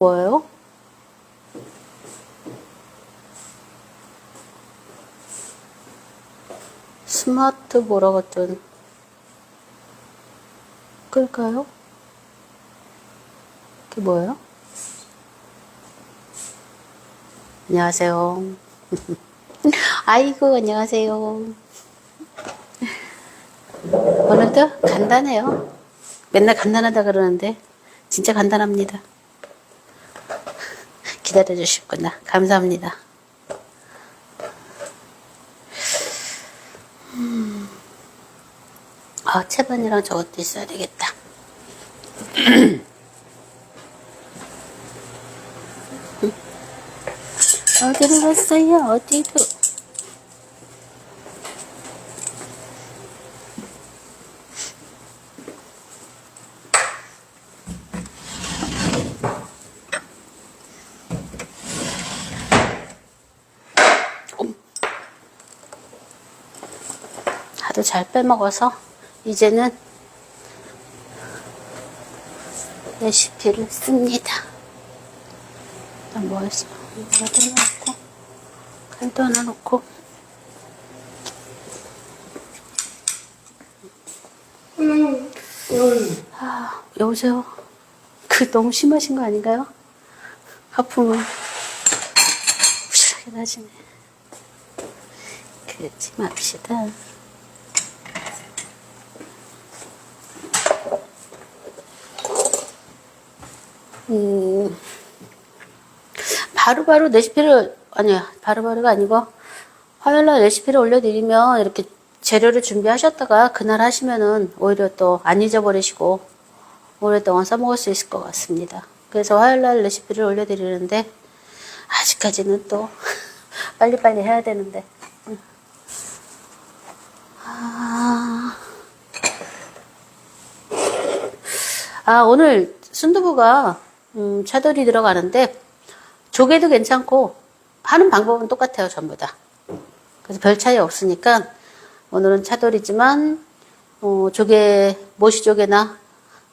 뭐예요? 스마트 뭐라고 했더니 끌까요? 그게 뭐예요? 안녕하세요. 아이고 안녕하세요. 오늘도 간단해요. 맨날 간단하다 그러는데 진짜 간단합니다. 기다려 주셨구나. 감사합니다. 채반이랑 저것도 있어야 되겠다. 어디로 갔어요? 어디로? 하도 잘 빼먹어서 이제는 레시피를 씁니다. 일단 뭐 했어? 이거도 넣고 칼도 하나 넣고 여보세요? 너무 심하신 거 아닌가요? 하품을 부실하게 나지네. 그러지 맙시다. 바로바로 레시피를, 아니야, 바로바로가 아니고, 화요일날 레시피를 올려드리면 이렇게 재료를 준비하셨다가 그날 하시면은 오히려 또 안 잊어버리시고 오랫동안 써먹을 수 있을 것 같습니다. 그래서 화요일날 레시피를 올려드리는데, 아직까지는 또 빨리빨리 해야 되는데. 오늘 순두부가 차돌이 들어가는데 조개도 괜찮고 하는 방법은 똑같아요. 전부 다. 그래서 별 차이 없으니까 오늘은 차돌이지만 조개, 모시조개나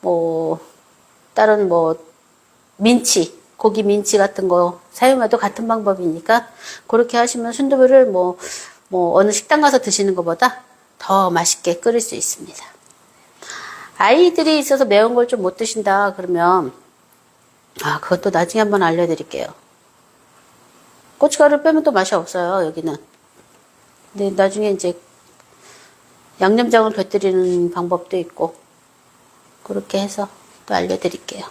뭐 다른 뭐 민치, 고기 민치 같은 거 사용해도 같은 방법이니까 그렇게 하시면 순두부를 뭐 어느 식당 가서 드시는 것보다 더 맛있게 끓일 수 있습니다. 아이들이 있어서 매운 걸 좀 못 드신다 그러면 그것도 나중에 한번 알려드릴게요. 고춧가루를 빼면 또 맛이 없어요, 여기는. 근데 나중에 이제 양념장을 곁들이는 방법도 있고 그렇게 해서 또 알려드릴게요.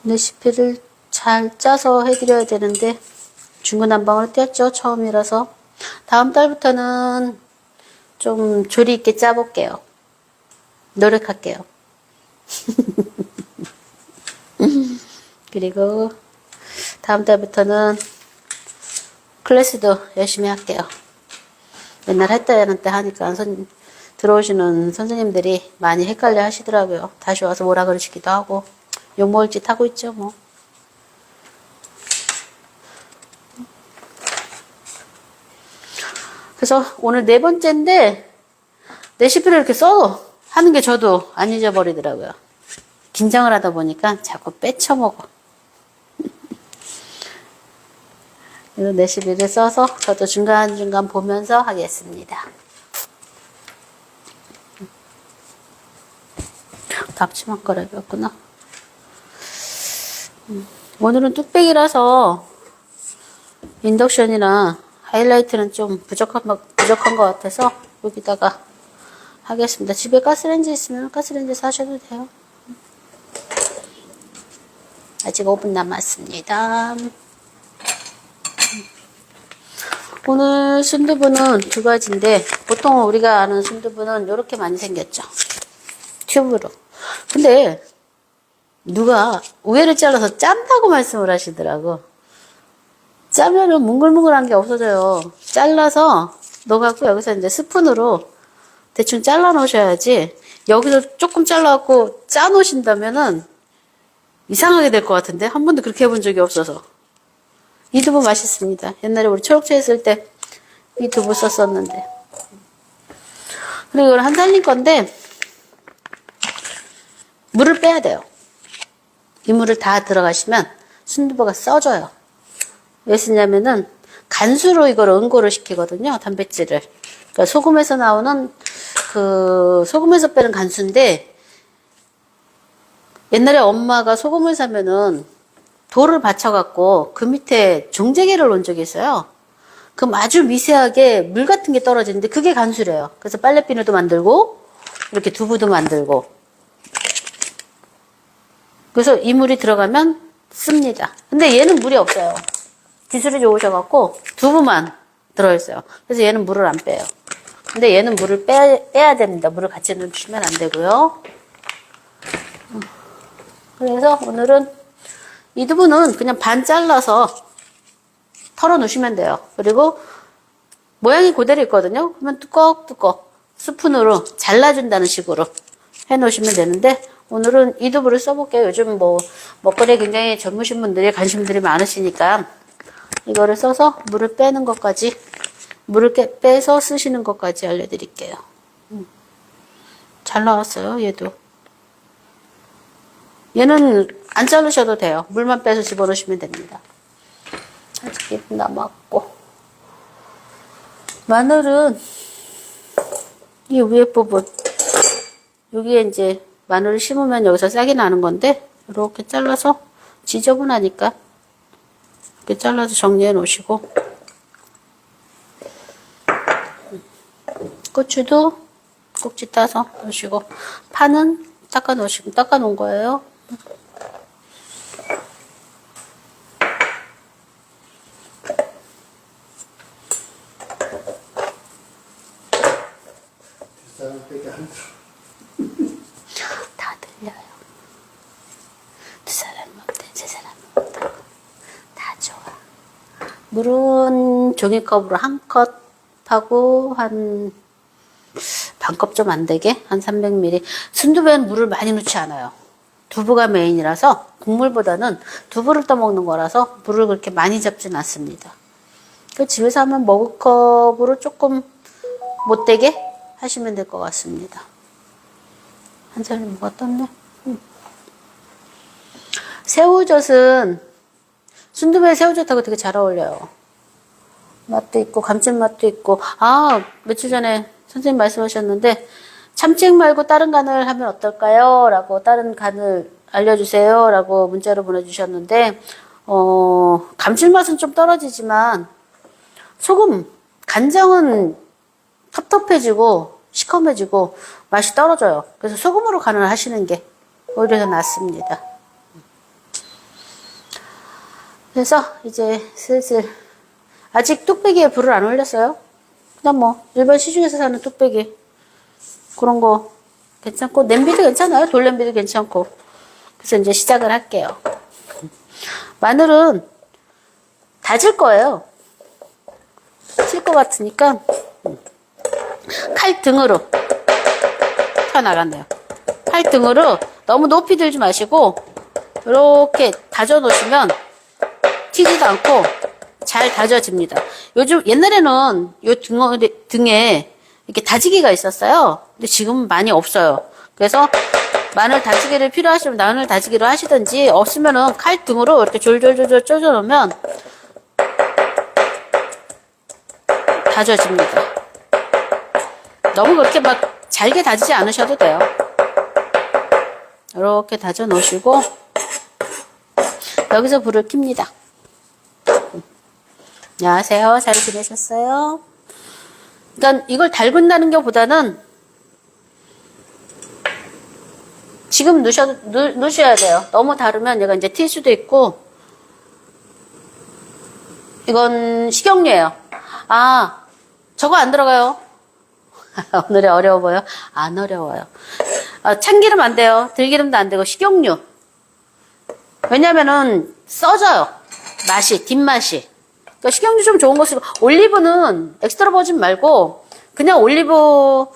레시피를 잘 짜서 해드려야 되는데 중구난방으로 띄었죠, 처음이라서. 다음 달부터는 좀 조리 있게 짜볼게요. 노력할게요. 그리고 다음 달부터는 클래스도 열심히 할게요. 맨날 했다는 때 하니까 들어오시는 선생님들이 많이 헷갈려 하시더라고요. 다시 와서 뭐라 그러시기도 하고 욕먹을 짓 하고 있죠 뭐. 그래서 오늘 4번째인데 레시피를 이렇게 써 하는 게 저도 안 잊어버리더라고요. 긴장을 하다 보니까 자꾸 빼쳐먹어. 그래서 레시피를 써서 저도 중간중간 보면서 하겠습니다. 앞치마 거라기였구나. 오늘은 뚝배기라서 인덕션이나 하이라이트는 좀 부족한 것 같아서 여기다가 하겠습니다. 집에 가스레인지 있으면 가스레인지 사셔도 돼요. 아직 5분 남았습니다. 오늘 순두부는 2가지인데 보통 우리가 아는 순두부는 이렇게 많이 생겼죠. 튜브로. 근데 누가 우회를 잘라서 짠다고 말씀을 하시더라고. 짜면은 뭉글뭉글한 게 없어져요. 잘라서 넣어갖고 여기서 이제 스푼으로 대충 잘라 놓으셔야지 여기서 조금 잘라갖고 짜 놓으신다면은 이상하게 될 것 같은데 한 번도 그렇게 해본 적이 없어서. 이 두부 맛있습니다. 옛날에 우리 초록채 했을 때 이 두부 썼었는데. 그리고 이건 한 살림 건데 물을 빼야 돼요. 이 물을 다 들어가시면 순두부가 써져요. 왜 쓰냐면은 간수로 이걸 응고를 시키거든요. 단백질을. 그러니까 소금에서 나오는 소금에서 빼는 간수인데 옛날에 엄마가 소금을 사면은 돌을 받쳐갖고 그 밑에 종재개를 놓은 적이 있어요. 그럼 아주 미세하게 물 같은 게 떨어지는데 그게 간수래요. 그래서 빨래비누도 만들고 이렇게 두부도 만들고 그래서 이 물이 들어가면 씁니다. 근데 얘는 물이 없어요. 기술이 좋으셔갖고 두부만 들어있어요. 그래서 얘는 물을 안 빼요. 근데 얘는 물을 빼야 됩니다. 물을 같이 넣으시면 안 되고요. 그래서 오늘은 이 두부는 그냥 반 잘라서 털어 놓으시면 돼요. 그리고 모양이 그대로 있거든요. 그러면 뚜껑뚜껑 스푼으로 잘라준다는 식으로 해 놓으시면 되는데 오늘은 이 두부를 써볼게요. 요즘 먹거리에 굉장히 젊으신 분들이 관심들이 많으시니까 이거를 써서 물을 빼는 것까지 물을 빼서 쓰시는 것까지 알려드릴게요. 잘 나왔어요. 얘는 안 자르셔도 돼요. 물만 빼서 집어넣으시면 됩니다. 아직 남았고 마늘은 이 위에 부분 여기에 이제 마늘을 심으면 여기서 싹이 나는 건데 이렇게 잘라서 지저분하니까 이렇게 잘라서 정리해 놓으시고 고추도 꼭지 따서 넣으시고 파는 닦아 놓은 거예요. 다 들려요. 두 사람 먹든 세 사람 먹든 다 좋아. 물은 종이컵으로 한 컵하고 한 반컵 좀 안 되게 한 300ml. 순두부에는 물을 많이 넣지 않아요. 두부가 메인이라서 국물보다는 두부를 떠먹는 거라서 물을 그렇게 많이 잡진 않습니다. 집에서 하면 머그컵으로 조금 못되게 하시면 될 것 같습니다. 한 잔이 뭐가 떴네. 새우젓은 순두부에 새우젓하고 되게 잘 어울려요. 맛도 있고 감칠맛도 있고. 며칠 전에 선생님 말씀하셨는데 참치액 말고 다른 간을 하면 어떨까요? 라고 다른 간을 알려주세요. 라고 문자로 보내주셨는데 감칠맛은 좀 떨어지지만 소금, 간장은 텁텁해지고 시커매지고 맛이 떨어져요. 그래서 소금으로 간을 하시는 게 오히려 더 낫습니다. 그래서 이제 슬슬 아직 뚝배기에 불을 안 올렸어요. 그냥 일반 시중에서 사는 뚝배기 그런 거 괜찮고 냄비도 괜찮아요. 돌냄비도 괜찮고. 그래서 이제 시작을 할게요. 마늘은 다질 거예요. 칠 것 같으니까 칼 등으로 펴나갔네요. 칼 등으로 너무 높이 들지 마시고 이렇게 다져 놓으시면 튀지도 않고 잘 다져집니다. 요즘 옛날에는 요 등에 이렇게 다지기가 있었어요. 근데 지금은 많이 없어요. 그래서 마늘 다지기를 필요하시면 마늘 다지기로 하시든지 없으면은 칼 등으로 이렇게 졸졸졸졸 쪼져 놓으면 다져집니다. 너무 그렇게 막 잘게 다지지 않으셔도 돼요. 이렇게 다져 놓으시고 여기서 불을 킵니다. 안녕하세요. 잘 지내셨어요? 그러니까 이걸 달군다는 것보다는 지금 넣으셔야 돼요. 너무 다르면 얘가 이제 튈 수도 있고. 이건 식용유예요. 저거 안 들어가요. 오늘이 어려워 보여? 안 어려워요. 참기름 안 돼요. 들기름도 안 되고 식용유. 왜냐면은 써져요. 맛이, 뒷맛이. 그러니까 식용유 좀 좋은 거 쓰고, 올리브는 엑스트라 버진 말고 그냥 올리브라는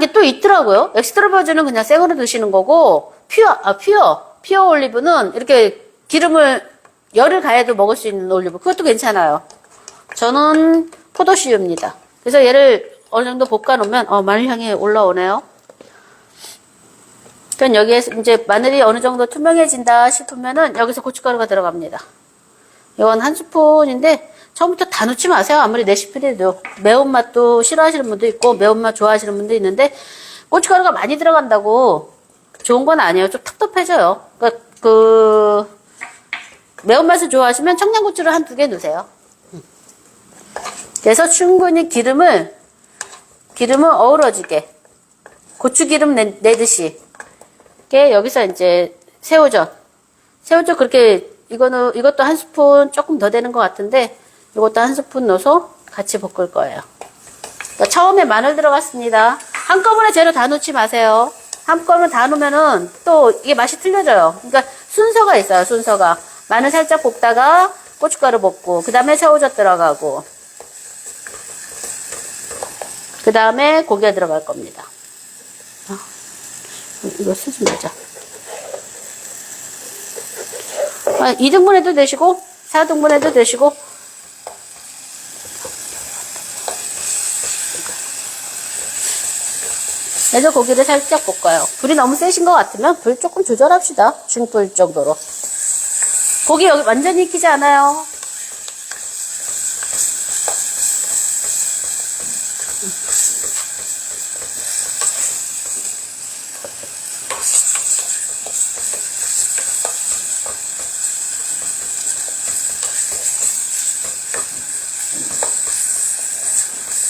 게 또 있더라고요. 엑스트라 버진은 그냥 생으로 드시는 거고, 퓨어 올리브는 이렇게 기름을 열을 가해도 먹을 수 있는 올리브. 그것도 괜찮아요. 저는 포도씨유입니다. 그래서 얘를 어느 정도 볶아 놓으면 마늘 향이 올라오네요. 그러니까 여기에 이제 마늘이 어느 정도 투명해진다 싶으면은 여기서 고춧가루가 들어갑니다. 이건 한 스푼인데 처음부터 다 넣지 마세요. 아무리 레시피라도. 매운맛도 싫어하시는 분도 있고 매운맛 좋아하시는 분도 있는데 고춧가루가 많이 들어간다고 좋은 건 아니에요. 좀 텁텁해져요. 그러니까 매운맛을 좋아하시면 청양고추를 한 2개 넣으세요. 그래서 충분히 기름을 어우러지게 고추기름 내듯이 여기서 이제 새우젓 그렇게 이것도 한 스푼 조금 더 되는 것 같은데 이것도 한 스푼 넣어서 같이 볶을 거예요. 그러니까 처음에 마늘 들어갔습니다. 한꺼번에 재료 다 넣지 마세요. 한꺼번에 다 넣으면은 또 이게 맛이 틀려져요. 그러니까 순서가 있어요. 순서가 마늘 살짝 볶다가 고춧가루 볶고 그 다음에 새우젓 들어가고 그 다음에 고기가 들어갈 겁니다. 이거 쓰지 말자. 2등분해도 되시고 4등분해도 되시고 그래서 고기를 살짝 볶아요. 불이 너무 세신 것 같으면 불 조금 조절합시다. 중불 정도로. 고기 여기 완전히 익히지 않아요.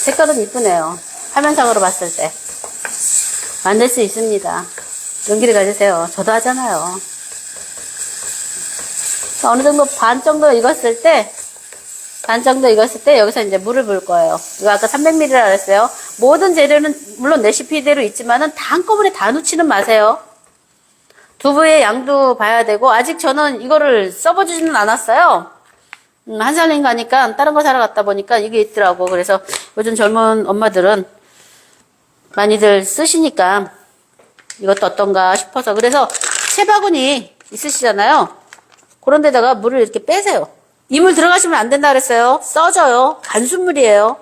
색깔은 이쁘네요. 화면상으로 봤을 때. 만들 수 있습니다. 용기를 가지세요. 저도 하잖아요. 어느 정도 반 정도 익었을 때 여기서 이제 물을 부을 거예요. 이거 아까 300ml라 그랬어요. 모든 재료는 물론 레시피대로 있지만은 다 한꺼번에 다 넣지는 마세요. 두부의 양도 봐야 되고 아직 저는 이거를 써보지는 않았어요. 한살림 가니까 다른 거 사러 갔다 보니까 이게 있더라고. 그래서 요즘 젊은 엄마들은 많이들 쓰시니까 이것도 어떤가 싶어서 그래서 채바구니 있으시잖아요. 그런 데다가 물을 이렇게 빼세요. 이 물 들어가시면 안 된다 그랬어요. 써져요. 간수물이에요.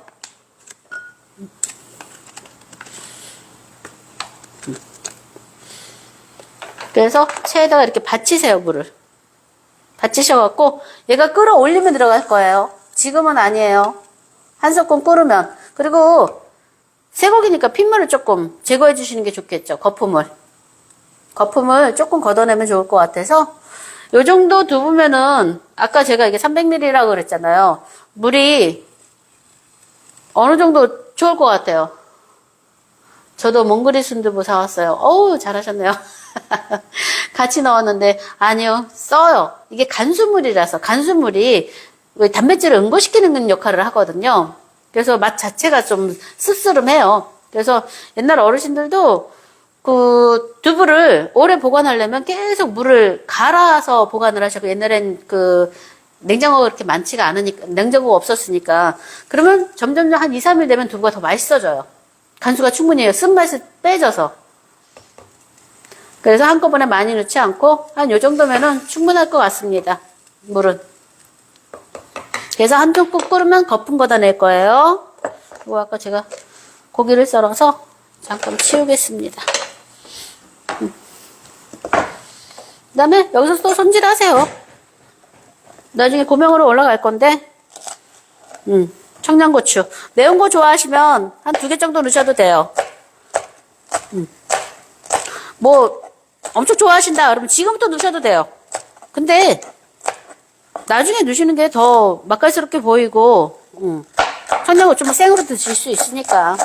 그래서 체에다가 이렇게 받치세요. 물을 받치셔갖고 얘가 끌어올리면 들어갈 거예요. 지금은 아니에요. 한 소끔 끓으면. 그리고 쇠고기니까 핏물을 조금 제거해 주시는 게 좋겠죠. 거품을 조금 걷어내면 좋을 것 같아서 요 정도 두부면은 아까 제가 이게 300ml라고 그랬잖아요. 물이 어느 정도 좋을 것 같아요. 저도 몽골이 순두부 사왔어요. 어우 잘하셨네요. 같이 넣었는데 아니요 써요. 이게 간수물이라서 간수물이 단백질을 응고시키는 역할을 하거든요. 그래서 맛 자체가 좀 씁쓸해요. 그래서 옛날 어르신들도 그 두부를 오래 보관하려면 계속 물을 갈아서 보관을 하셨고 옛날엔 그 냉장고가 그렇게 많지가 않으니까 냉장고가 없었으니까 그러면 점점 한 2, 3일 되면 두부가 더 맛있어져요. 간수가 충분히 해요. 쓴맛이 빼져서. 그래서 한꺼번에 많이 넣지 않고 한 요 정도면은 충분할 것 같습니다. 물은. 그래서 한쪽 푹 끓으면 거품 걷어낼 거예요. 그리고 아까 제가 고기를 썰어서 잠깐 치우겠습니다. 그 다음에 여기서 또 손질하세요. 나중에 고명으로 올라갈 건데 청양고추 매운 거 좋아하시면 한 2개 정도 넣으셔도 돼요. 뭐 엄청 좋아하신다 그러면 지금부터 넣으셔도 돼요. 근데 나중에 넣으시는 게 더 맛깔스럽게 보이고 청양고추 뭐 생으로 드실 수 있으니까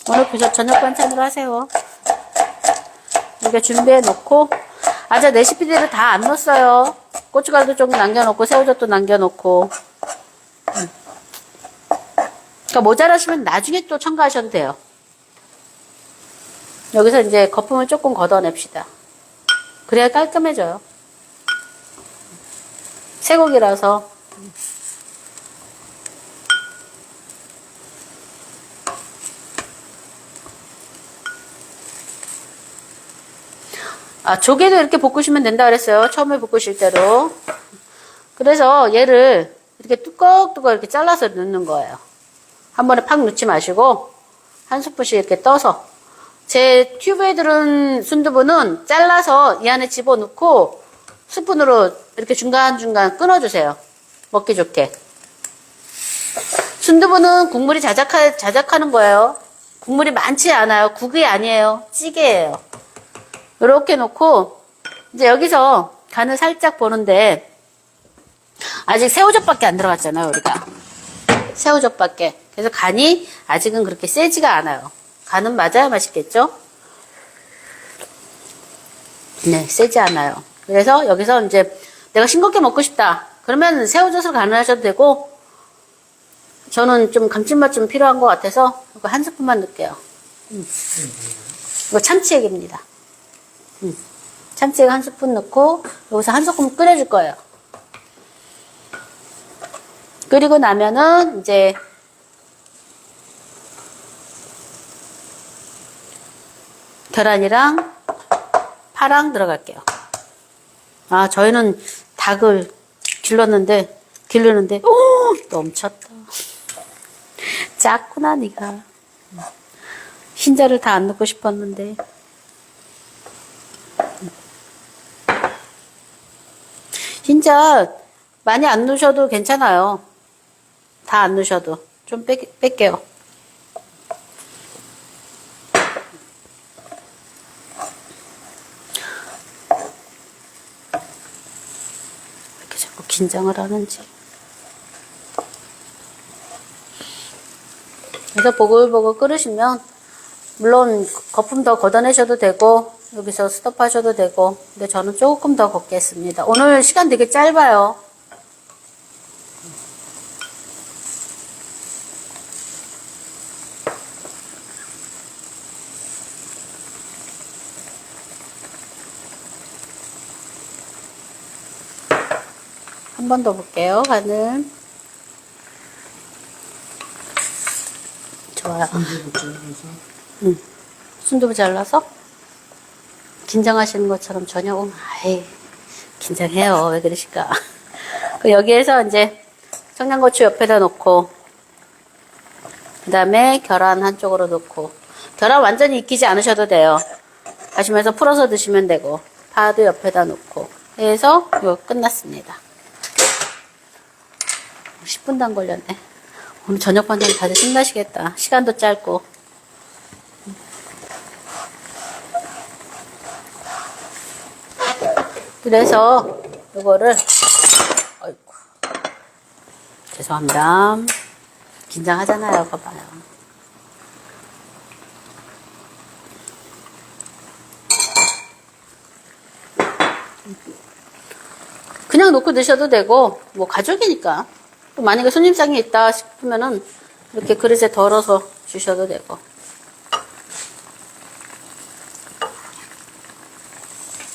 오늘 저녁 반찬으로 하세요. 이렇게 준비해 놓고 아자 레시피대로 다 안 넣었어요. 고춧가루도 조금 남겨놓고 새우젓도 남겨놓고 그러니까 모자라시면 나중에 또 첨가하셔도 돼요. 여기서 이제 거품을 조금 걷어냅시다. 그래야 깔끔해져요. 쇠고기라서 조개도 이렇게 볶으시면 된다 그랬어요. 처음에 볶으실 대로. 그래서 얘를 이렇게 뚜껑뚜껑 이렇게 잘라서 넣는 거예요. 한 번에 팍 넣지 마시고 한 스푼씩 이렇게 떠서 제 튜브에 들은 순두부는 잘라서 이 안에 집어넣고 스푼으로 이렇게 중간중간 끊어주세요. 먹기 좋게. 순두부는 국물이 자작하는 거예요. 국물이 많지 않아요. 국이 아니에요. 찌개예요. 이렇게 놓고 이제 여기서 간을 살짝 보는데 아직 새우젓밖에 안 들어갔잖아요. 우리가 새우젓밖에. 그래서 간이 아직은 그렇게 세지가 않아요. 간은 맞아야 맛있겠죠? 네, 세지 않아요. 그래서 여기서 이제 내가 싱겁게 먹고 싶다. 그러면 새우젓을 간을 하셔도 되고, 저는 좀 감칠맛 좀 필요한 것 같아서 이거 한 스푼만 넣을게요. 이거 참치액입니다. 참치액 한 스푼 넣고 여기서 한 소끔 끓여줄 거예요. 끓이고 나면은 이제 계란이랑 파랑 들어갈게요. 아, 저희는 닭을 기르는데 오, 넘쳤다. 작구나 네가. 흰자를 다 안 넣고 싶었는데. 흰자 많이 안 넣으셔도 괜찮아요. 다 안 넣으셔도. 좀 뺄게요. 왜 이렇게 자꾸 긴장을 하는지. 그래서 보글보글 끓으시면 물론 거품 더 걷어내셔도 되고 여기서 스톱하셔도 되고 근데 저는 조금 더 걷겠습니다. 오늘 시간 되게 짧아요. 한 번 더 볼게요. 간을. 좋아요. 순두부 잘라서 긴장하시는 것처럼 전혀 아이 긴장해요. 왜 그러실까? 여기에서 이제 청양고추 옆에다 놓고 그 다음에 계란 한쪽으로 넣고 계란 완전히 익히지 않으셔도 돼요. 가시면서 풀어서 드시면 되고 파도 옆에다 놓고 해서 이거 끝났습니다. 10분도 안 걸렸네. 오늘 저녁 반찬 다들 신나시겠다. 시간도 짧고. 그래서 이거를 아이고, 죄송합니다. 긴장하잖아요. 봐봐요. 그냥 놓고 드셔도 되고 뭐 가족이니까 또 만약에 손님상이 있다 싶으면은 이렇게 그릇에 덜어서 주셔도 되고.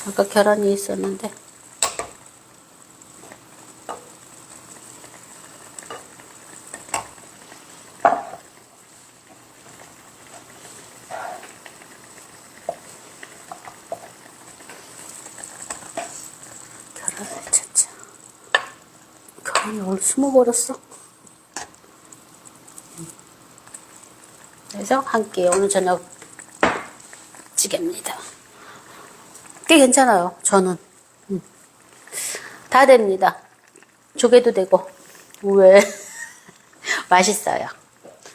아까 계란이 있었는데 계란을 찾자. 계란이 오늘 숨어버렸어. 그래서 한 끼 오늘 저녁 찌개입니다. 꽤 괜찮아요. 저는 다 됩니다. 조개도 되고 왜 맛있어요.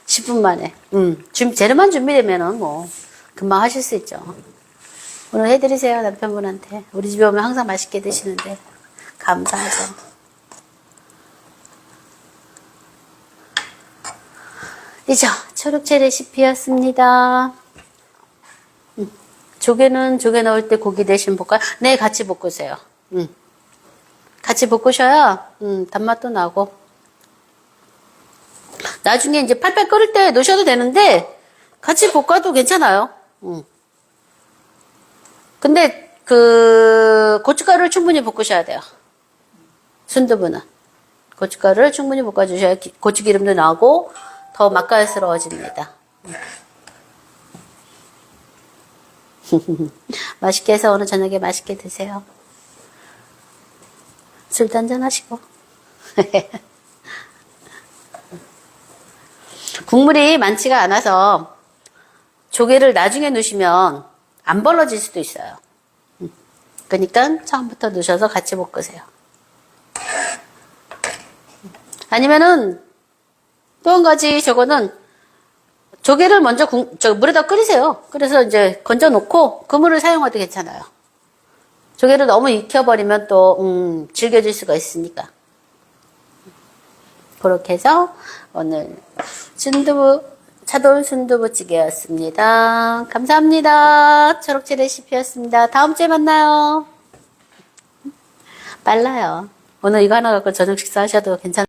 10분 만에 재료만 준비되면은 뭐 금방 하실 수 있죠. 오늘 해드리세요. 남편분한테. 우리 집에 오면 항상 맛있게 드시는데 감사하죠. 이죠. 초록채 레시피였습니다. 조개는 조개 넣을 때 고기 대신 볶아요? 네, 같이 볶으세요. 같이 볶으셔야 단맛도 나고 나중에 이제 팔팔 끓을 때 넣으셔도 되는데 같이 볶아도 괜찮아요. 근데 그 고춧가루를 충분히 볶으셔야 돼요. 순두부는 고춧가루를 충분히 볶아주셔야 고추기름도 나고 더 맛깔스러워집니다. 맛있게 해서 오늘 저녁에 맛있게 드세요. 술도 한잔 하시고. 국물이 많지가 않아서 조개를 나중에 넣으시면 안 벌어질 수도 있어요. 그러니까 처음부터 넣으셔서 같이 볶으세요. 아니면은 또 한 가지 저거는 조개를 먼저 물에다 끓이세요. 그래서 이제 건져 놓고 그 물을 사용해도 괜찮아요. 조개를 너무 익혀버리면 또 질겨질 수가 있으니까. 그렇게 해서 오늘 차돌 순두부찌개였습니다. 감사합니다. 초록지 레시피였습니다. 다음 주에 만나요. 빨라요. 오늘 이거 하나 갖고 저녁 식사 하셔도 괜찮아요.